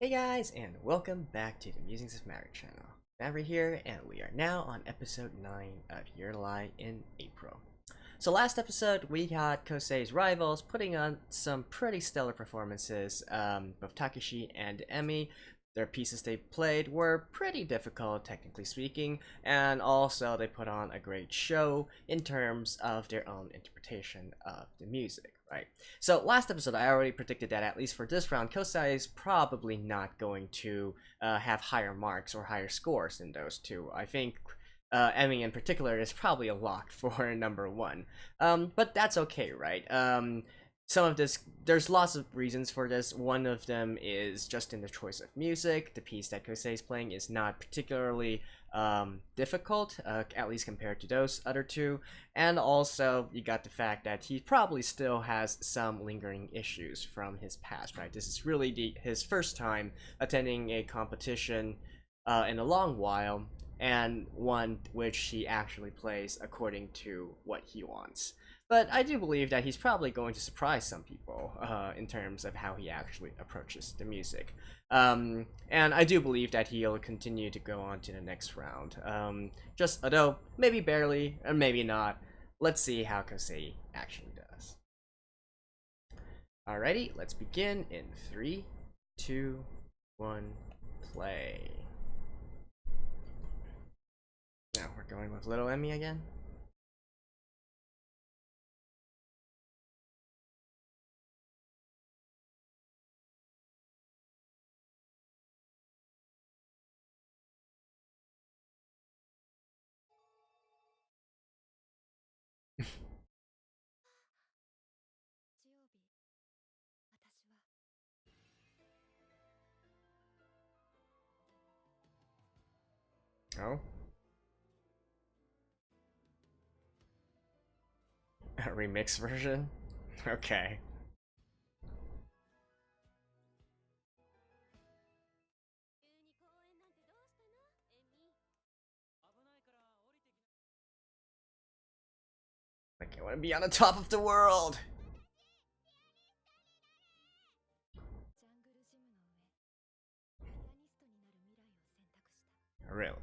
Hey guys, and welcome back to the Musings of Marriage channel. Maverick here, and we are now on episode 9 of Your Lie in April. So last episode, we got Kosei's rivals putting on some pretty stellar performances. Both Takeshi and Emmy, their pieces they played were pretty difficult, technically speaking, and also they put on a great show in terms of their own interpretation of the music, right? So last episode, I already predicted that at least for this round, Kosei is probably not going to have higher marks or higher scores than those two. I think Emmy in particular is probably a lock for number 1. But that's okay, right? Some of this, there's lots of reasons for this. One of them is just in the choice of music. The piece that Kosei is playing is not particularly difficult, at least compared to those other two. And also, you got the fact that he probably still has some lingering issues from his past, right? This is really his first time attending a competition in a long while, and one which he actually plays according to what he wants. But I do believe that he's probably going to surprise some people in terms of how he actually approaches the music. And I do believe that he'll continue to go on to the next round. Just, although, maybe barely, or maybe not. Let's see how Kosei actually does. Alrighty, let's begin in 3, 2, 1, play. Now we're going with Little Emmy again. Oh. A remix version? Okay. Like, I want to be on the top of the world! Really?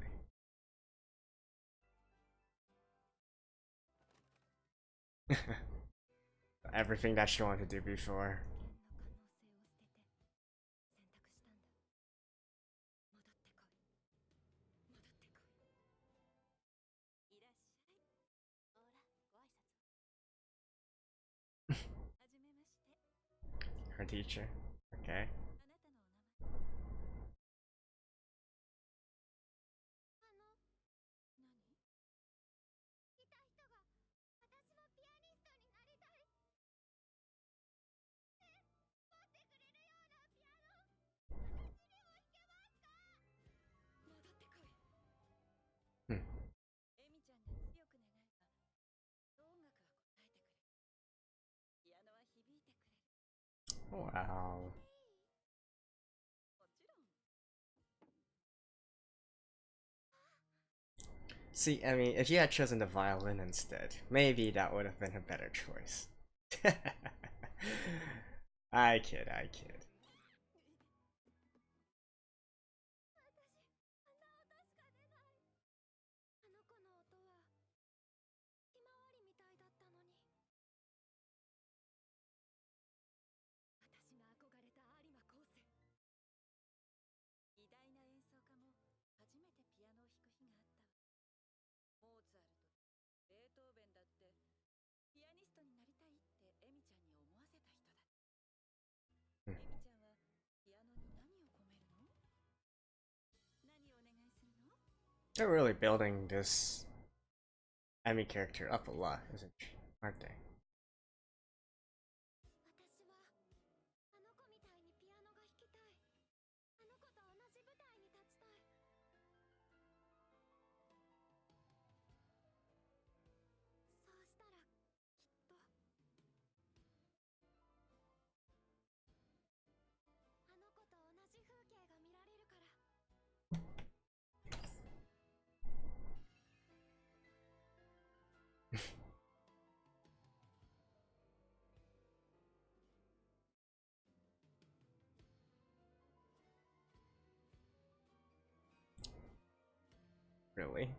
Everything that she wanted to do before. Her teacher. Okay. Hmm. Wow. See, I mean, if you had chosen the violin instead, maybe that would have been a better choice. I kid, I kid. They're really building this Emmy character up a lot, aren't they? really.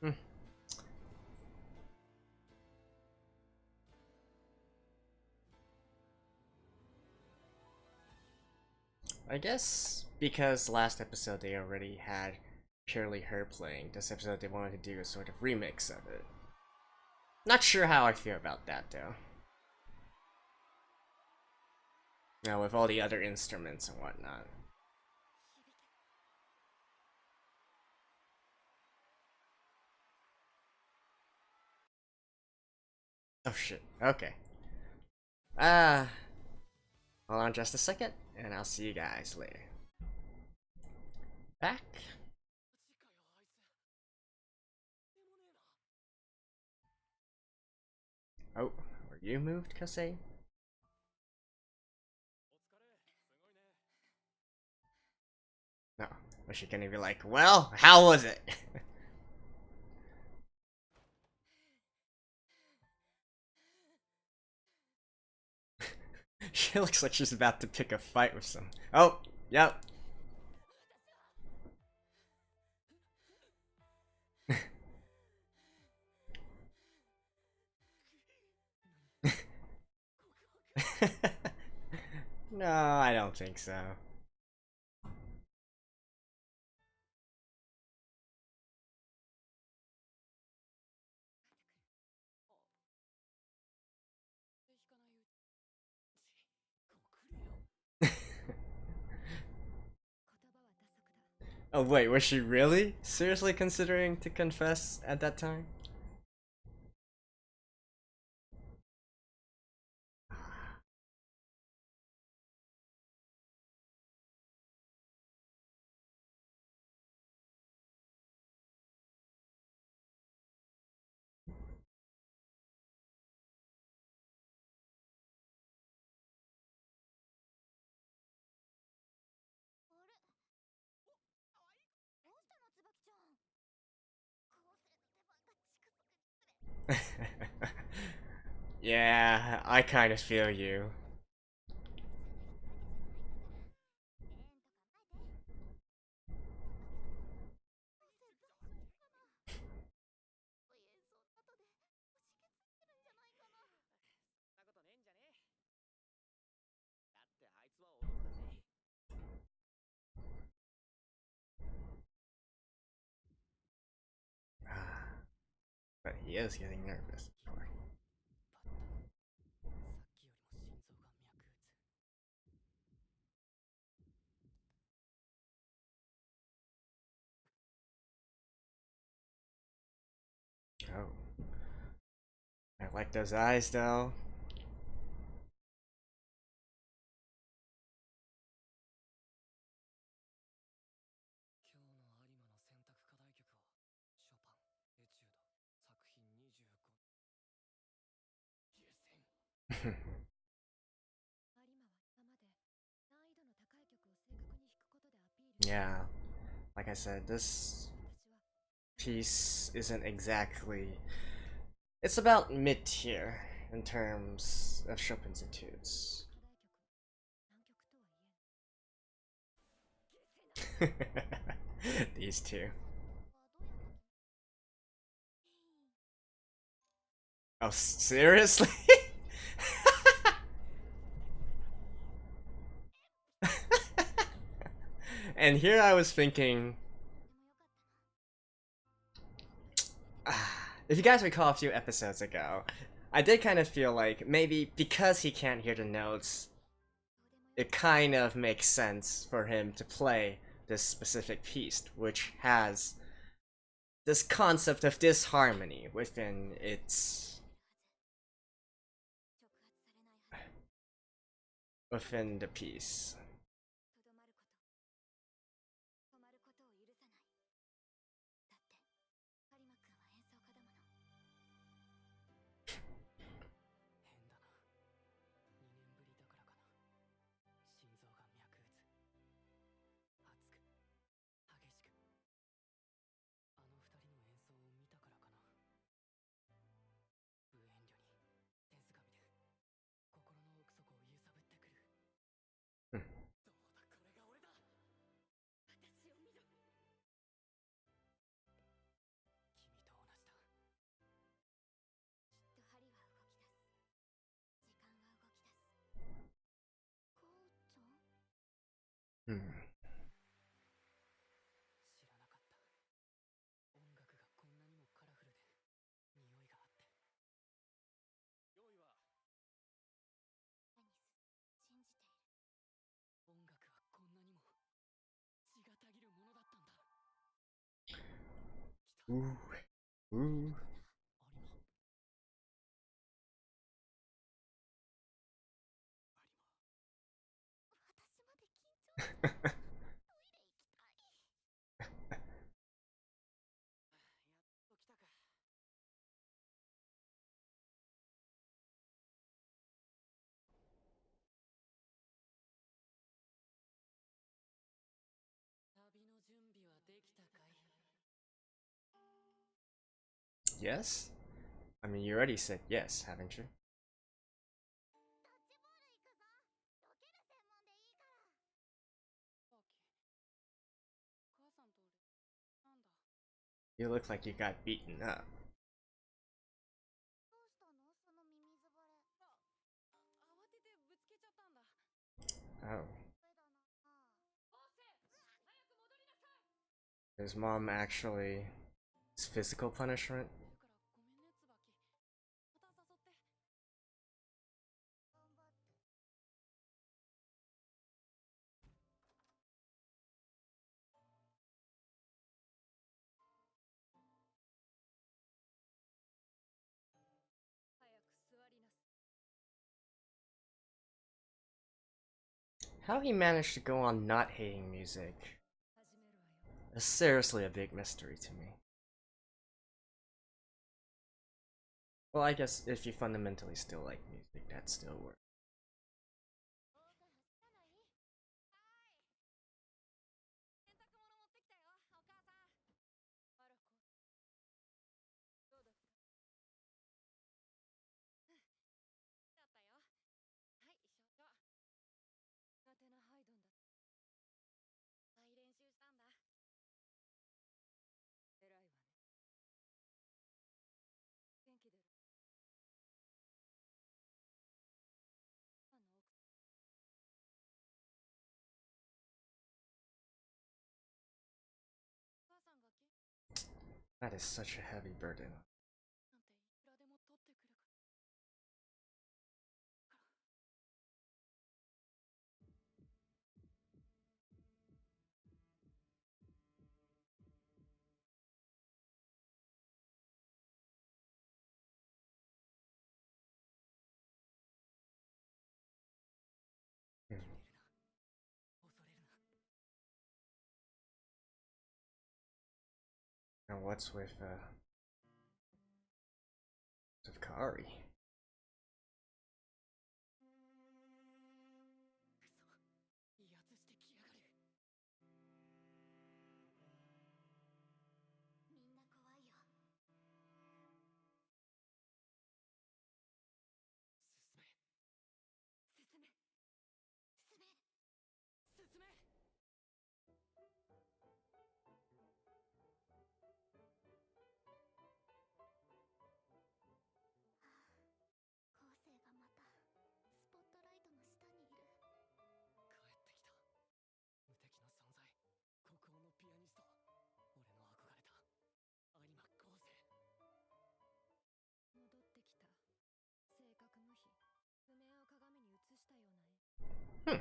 Hmm. I guess because last episode they already had purely her playing, this episode they wanted to do a sort of remix of it. Not sure how I feel about that though. Now with all the other instruments and whatnot. Oh shit, okay. Hold on just a second, and I'll see you guys later. Back. Oh, were you moved, Kosei? No. Was she gonna be like, well, how was it? She looks like she's about to pick a fight with some. Oh, yep. No, I don't think so. Oh wait, was she really seriously considering to confess at that time? Yeah, I kind of feel you. But he is getting nervous. Oh. I like those eyes though. Yeah, like I said, this piece isn't exactly. It's about mid tier in terms of Chopin's etudes. These two. Oh, seriously? And here I was thinking, if you guys recall a few episodes ago, I did kind of feel like maybe because he can't hear the notes, it kind of makes sense for him to play this specific piece, which has this concept of disharmony within the piece. Ooh. Ooh. Yes? I mean, you already said yes, haven't you? You look like you got beaten up. Oh. His mom actually... It's physical punishment? How he managed to go on not hating music is seriously a big mystery to me. Well, I guess if you fundamentally still like music, that still works. That is such a heavy burden. Hmm. And what's with Khari? Hmm.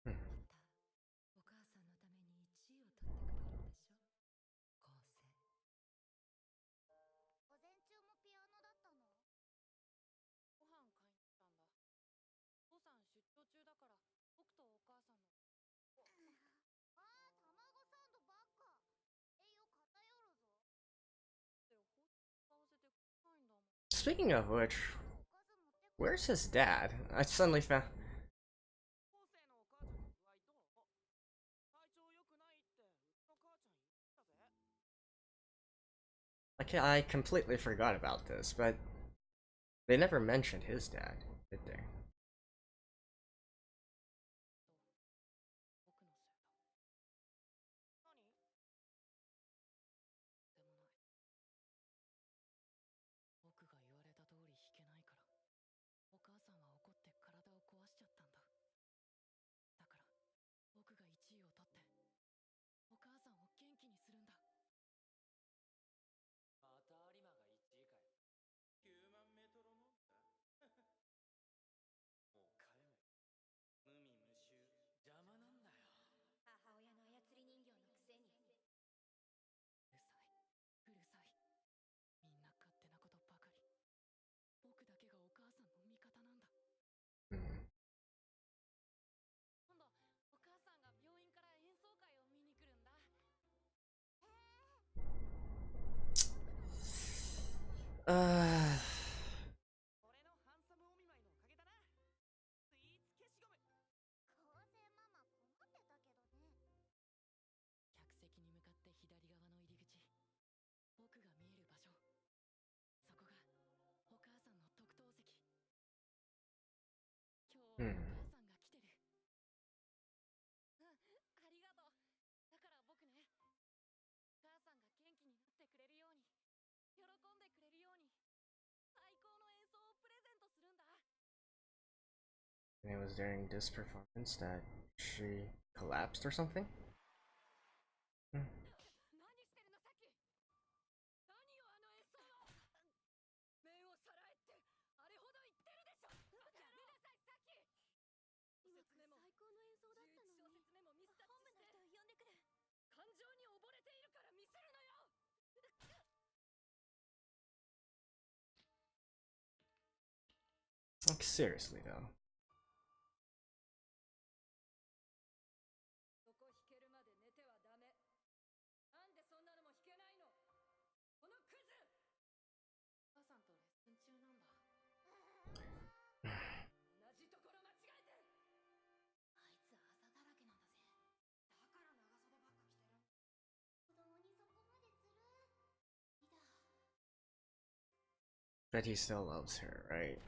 Hmm. Speaking of which, where's his dad? I suddenly found... Okay, I completely forgot about this, but they never mentioned his dad, did they? Uh. Hmm. And it was during this performance that she collapsed or something? Hmm. Like, seriously though. But he still loves her, right?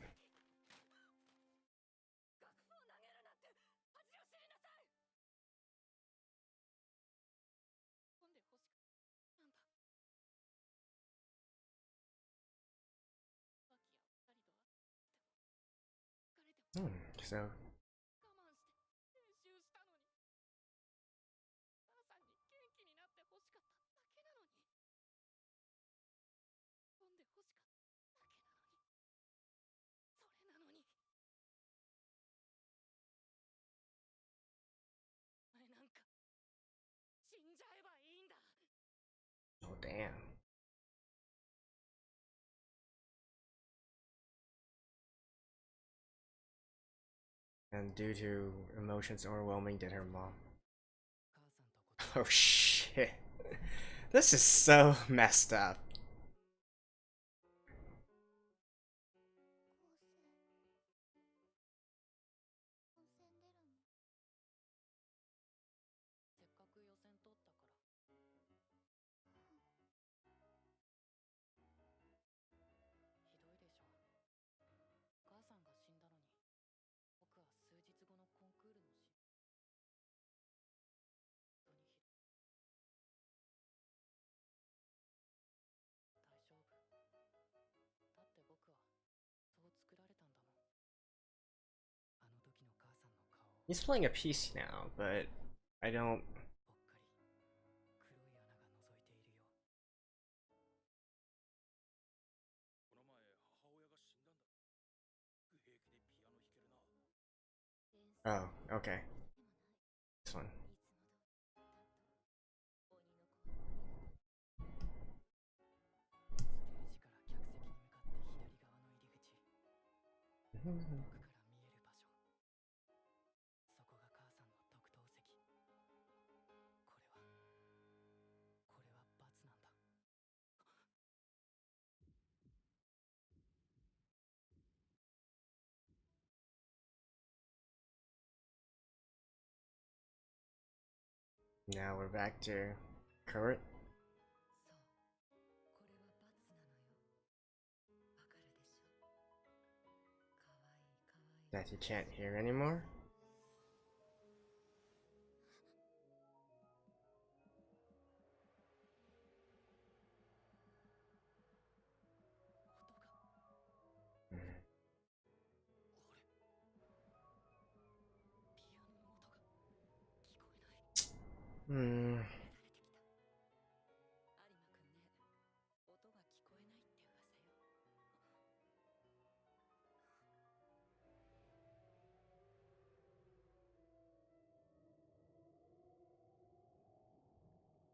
So oh damn. And due to emotions overwhelming, did her mom. Oh shit. This is so messed up. He's playing a piece now, but I don't. Oh, okay. This one. Now we're back to current. That you can't hear anymore? Hmm.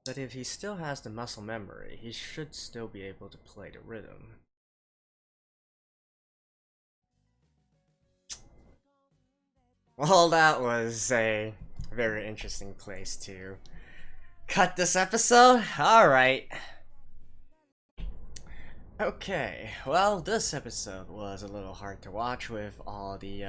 But if he still has the muscle memory, he should still be able to play the rhythm. Well, that was a very interesting place to cut this episode. Alright. Okay, well, this episode was a little hard to watch with all the,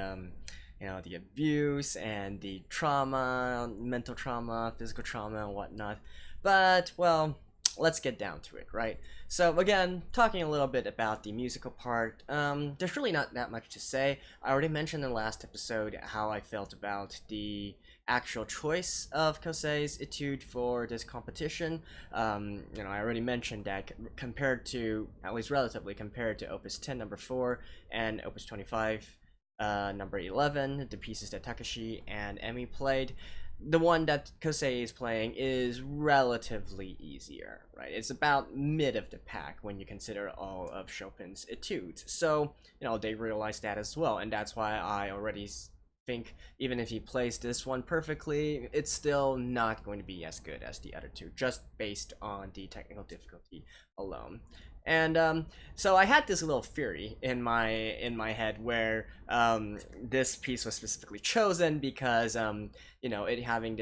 the abuse and the trauma, mental trauma, physical trauma, and whatnot. But, well, let's get down to it, right? So, again, talking a little bit about the musical part, there's really not that much to say. I already mentioned in the last episode how I felt about the actual choice of Kosei's etude for this competition. I already mentioned that compared to, at least relatively compared to Opus 10 number 4 and Opus 25 number 11, the pieces that Takashi and Emmy played, the one that Kosei is playing is relatively easier, right? It's about mid of the pack when you consider all of Chopin's etudes. So, they realize that as well, and that's why I already think even if he plays this one perfectly, it's still not going to be as good as the other two, just based on the technical difficulty alone. And so I had this little theory in my head where this piece was specifically chosen because it having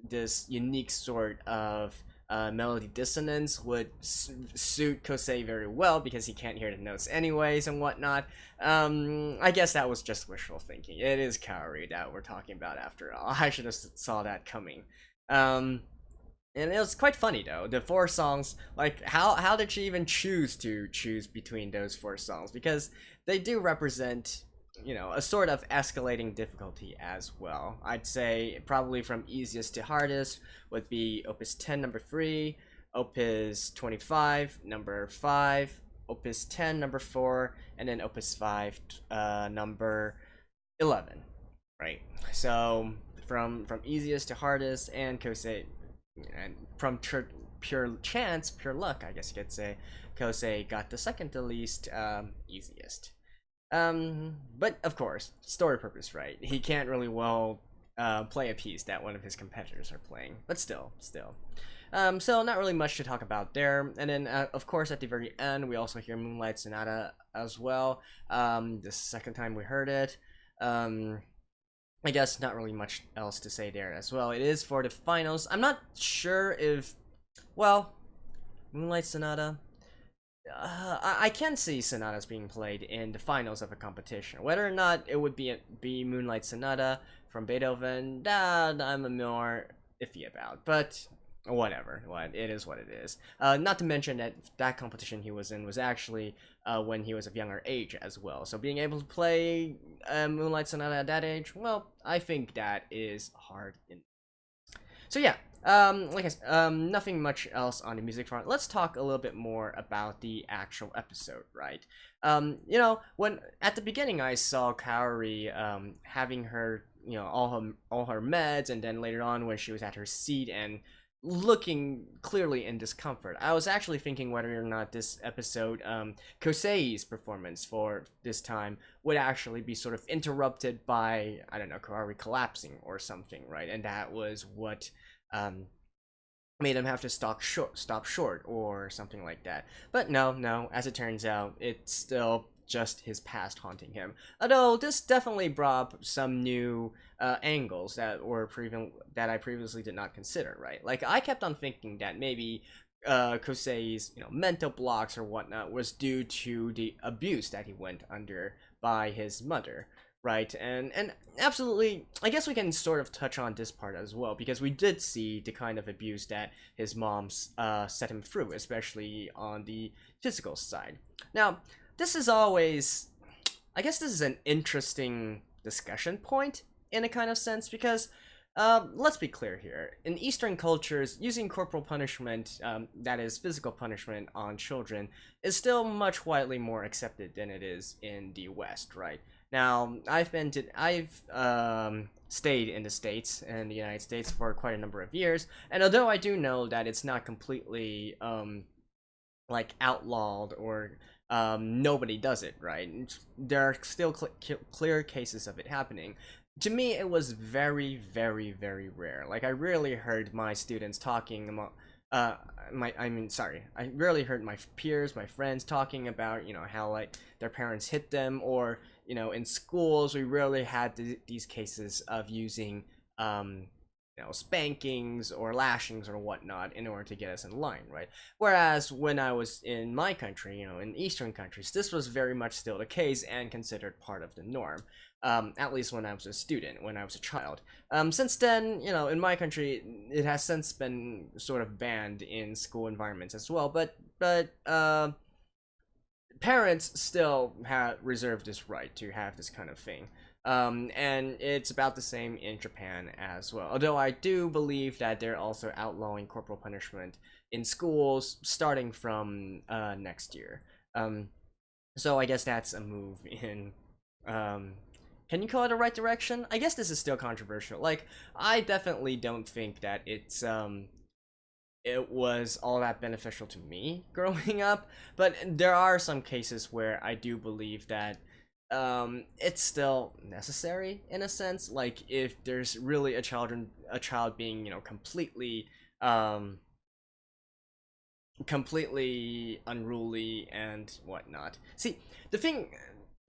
this unique sort of melody dissonance would suit Kosei very well because he can't hear the notes anyways and whatnot. I guess that was just wishful thinking. It is Khari that we're talking about after all. I should have saw that coming. And it was quite funny though. The four songs, like how did she even choose between those four songs? Because they do represent a sort of escalating difficulty as well. I'd say probably from easiest to hardest would be Opus 10 number 3, Opus 25 number 5, Opus 10 number 4, and then Opus 5 number 11, right? So from easiest to hardest, and Kosei, and from pure chance, pure luck, I guess you could say, Kosei got the second to least easiest. But of course, story purpose, right? He can't really play a piece that one of his competitors are playing, but still. So not really much to talk about there. And then, of course, at the very end, we also hear Moonlight Sonata as well. The second time we heard it. I guess not really much else to say there as well. It is for the finals. I'm not sure if, well, Moonlight Sonata. I can see sonatas being played in the finals of a competition. Whether or not it would be Moonlight Sonata from Beethoven, that I'm more iffy about. But whatever, it is what it is. Not to mention that competition he was in was actually when he was of younger age as well. So being able to play Moonlight Sonata at that age, well, I think that is hard. So yeah, like I said, nothing much else on the music front. Let's talk a little bit more about the actual episode, right? When at the beginning I saw Kaori having her, all her meds, and then later on when she was at her seat and looking clearly in discomfort, I was actually thinking whether or not this episode, Kosei's performance for this time would actually be sort of interrupted by, I don't know, Kaori collapsing or something, right? And that was what made him have to stop short or something like that. But no, as it turns out, it's still just his past haunting him. Although this definitely brought up some new angles that I previously did not consider, right? Like I kept on thinking that maybe Kosei's mental blocks or whatnot was due to the abuse that he went under by his mother, right? And absolutely, I guess we can sort of touch on this part as well, because we did see the kind of abuse that his mom set him through, especially on the physical side. Now, this is always, I guess this is an interesting discussion point in a kind of sense, because let's be clear here. In Eastern cultures, using corporal punishment, that is physical punishment on children, is still much widely more accepted than it is in the West, right? Now, I've stayed in the States and the United States for quite a number of years, and although I do know that it's not completely like outlawed or nobody does it, right? There are still clear cases of it happening. To me, it was very, very, very rare. Like I rarely heard my students talking about I rarely heard my peers, my friends talking about, how like their parents hit them, or in schools we rarely had these cases of using spankings or lashings or whatnot in order to get us in line, right? Whereas when I was in my country, in Eastern countries, this was very much still the case and considered part of the norm. At least when I was a student, when I was a child. Since then, in my country, it has since been sort of banned in school environments as well. But parents still have reserved this right to have this kind of thing. And it's about the same in Japan as well. Although I do believe that they're also outlawing corporal punishment in schools starting from next year. So I guess that's a move in. Can you call it a right direction? I guess this is still controversial. Like, I definitely don't think that it was all that beneficial to me growing up, but there are some cases where I do believe that it's still necessary in a sense. Like, if there's really a child being completely unruly and whatnot. See, the thing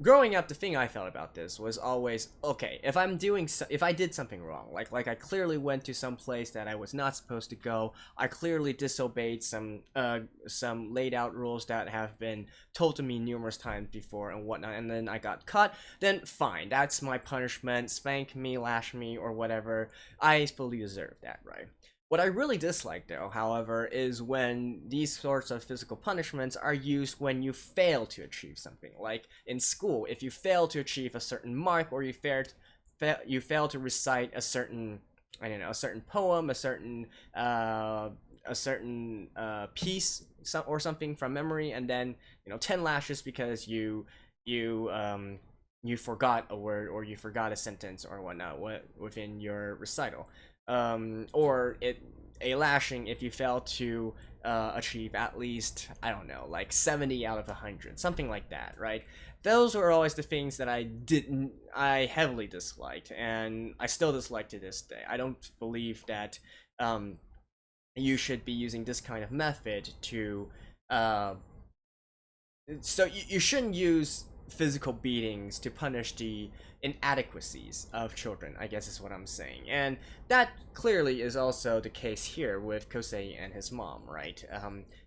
growing up, the thing I felt about this was always, okay, if I did something wrong, like I clearly went to some place that I was not supposed to go, I clearly disobeyed some laid out rules that have been told to me numerous times before and whatnot, and then I got caught, then fine, that's my punishment. Spank me, lash me, or whatever. I fully deserve that, right? What I really dislike, though, however, is when these sorts of physical punishments are used when you fail to achieve something. Like in school, if you fail to achieve a certain mark, or you fail to recite a certain, a certain poem, a certain piece, or something from memory, and then 10 lashes because you forgot a word, or you forgot a sentence or whatnot within your recital. Or a lashing if you fail to achieve at least, I don't know, like 70 out of 100, something like that, right? Those were always the things that I heavily disliked, and I still dislike to this day. I don't believe that you should be using this kind of method to so you shouldn't use physical beatings to punish the inadequacies of children, I guess is what I'm saying. And that clearly is also the case here with Kosei and his mom, right?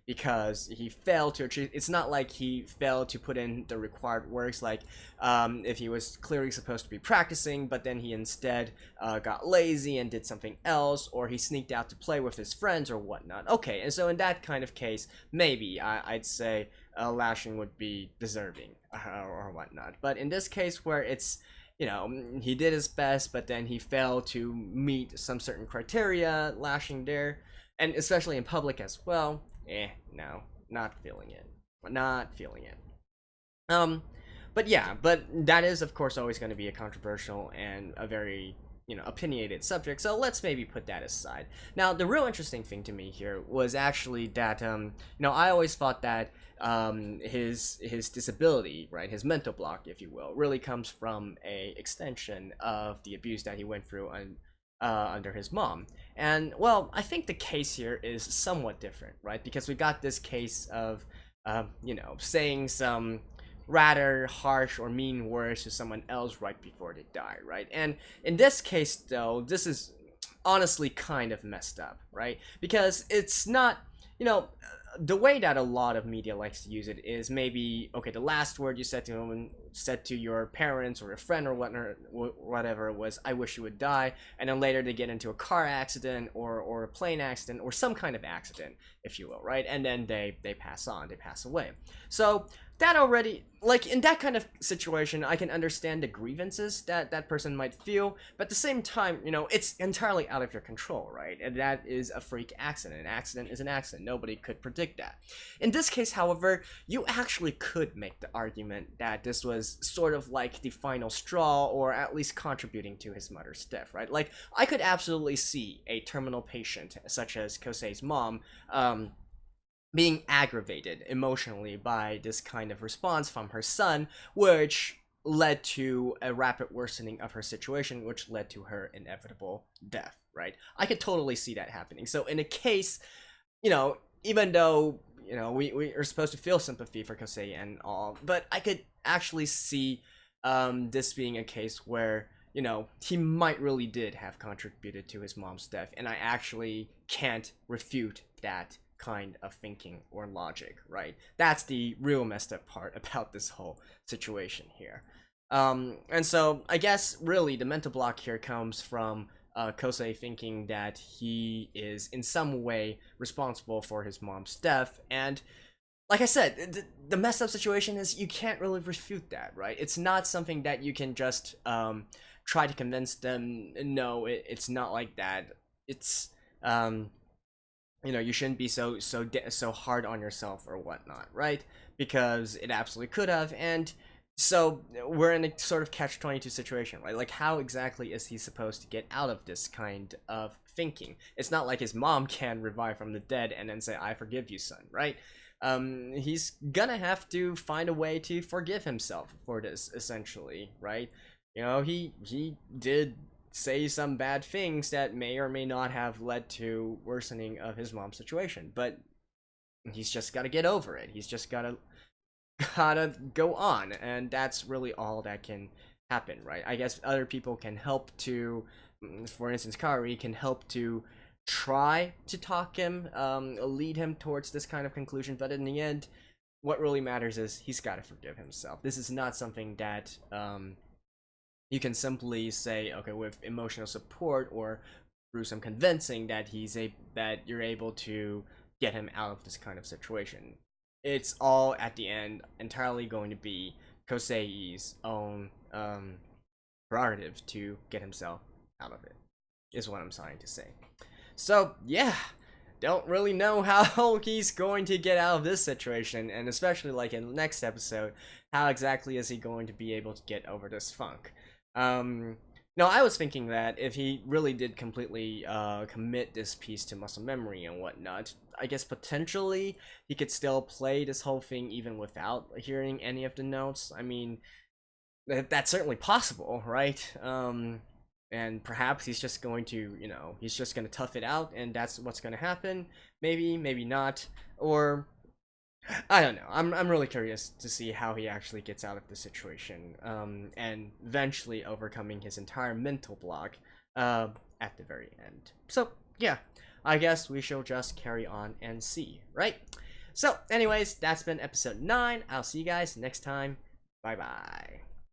Because he failed to achieve, it's not like he failed to put in the required works, like if he was clearly supposed to be practicing, but then he instead got lazy and did something else, or he sneaked out to play with his friends or whatnot. Okay, and so in that kind of case, maybe I'd say lashing would be deserving or whatnot. But in this case where it's, he did his best, but then he failed to meet some certain criteria, lashing there, and especially in public as well, no, not feeling it. But yeah, but that is of course always going to be a controversial and a very opinionated subject, so let's maybe put that aside. Now, the real interesting thing to me here was actually that I always thought that his disability, right, his mental block, if you will, really comes from a extension of the abuse that he went through under his mom. And well, I think the case here is somewhat different, right? Because we got this case of saying some rather harsh or mean words to someone else right before they die, right? And in this case, though, this is honestly kind of messed up, right? Because it's not, the way that a lot of media likes to use it is maybe, okay, the last word you said to your parents or a friend or whatever was, "I wish you would die," and then later they get into a car accident or a plane accident or some kind of accident, if you will, right? And then they pass on, they pass away. So that already, like, in that kind of situation, I can understand the grievances that person might feel, but at the same time, it's entirely out of your control, right? And that is a freak accident. An accident is an accident. Nobody could predict that. In this case, however, you actually could make the argument that this was sort of like the final straw, or at least contributing to his mother's death, right? Like, I could absolutely see a terminal patient, such as Kosei's mom, being aggravated emotionally by this kind of response from her son, which led to a rapid worsening of her situation, which led to her inevitable death, right? I could totally see that happening. So in a case, even though, we are supposed to feel sympathy for Kosei and all, but I could actually see this being a case where you know, he might really did have contributed to his mom's death, and I actually can't refute that kind of thinking or logic, right? That's the real messed up part about this whole situation here. And so I guess really the mental block here comes from Kosei thinking that he is in some way responsible for his mom's death, and like I said, the messed up situation is you can't really refute that, right? It's not something that you can just try to convince them. No, it's not like that. It's you know, you shouldn't be so hard on yourself or whatnot, right? Because it absolutely could have, and so we're in a sort of catch-22 situation, right? Like, how exactly is he supposed to get out of this kind of thinking? It's not like his mom can revive from the dead and then say, "I forgive you, son," right? He's gonna have to find a way to forgive himself for this, essentially, right? You know, he did say some bad things that may or may not have led to worsening of his mom's situation, but he's just got to get over it. He's just gotta go on, and that's really all that can happen, right? I guess other people can help to, for instance, Khari can help to try to talk him, lead him towards this kind of conclusion, but in the end, what really matters is he's got to forgive himself. This is not something that you can simply say, okay, with emotional support or through some convincing that that you're able to get him out of this kind of situation. It's all at the end entirely going to be Kosei's own prerogative to get himself out of it, is what I'm trying to say. So yeah, don't really know how he's going to get out of this situation, and especially like in the next episode, how exactly is he going to be able to get over this funk? No, I was thinking that if he really did completely commit this piece to muscle memory and whatnot, I guess potentially he could still play this whole thing even without hearing any of the notes. I mean, that's certainly possible, right? And perhaps he's just going to, you know, he's just going to tough it out, and that's what's going to happen. Maybe, maybe not, or I don't know. I'm really curious to see how he actually gets out of the situation, and eventually overcoming his entire mental block at the very end. So yeah, I guess we shall just carry on and see, right? So anyways, that's been episode 9. I'll see you guys next time. Bye bye.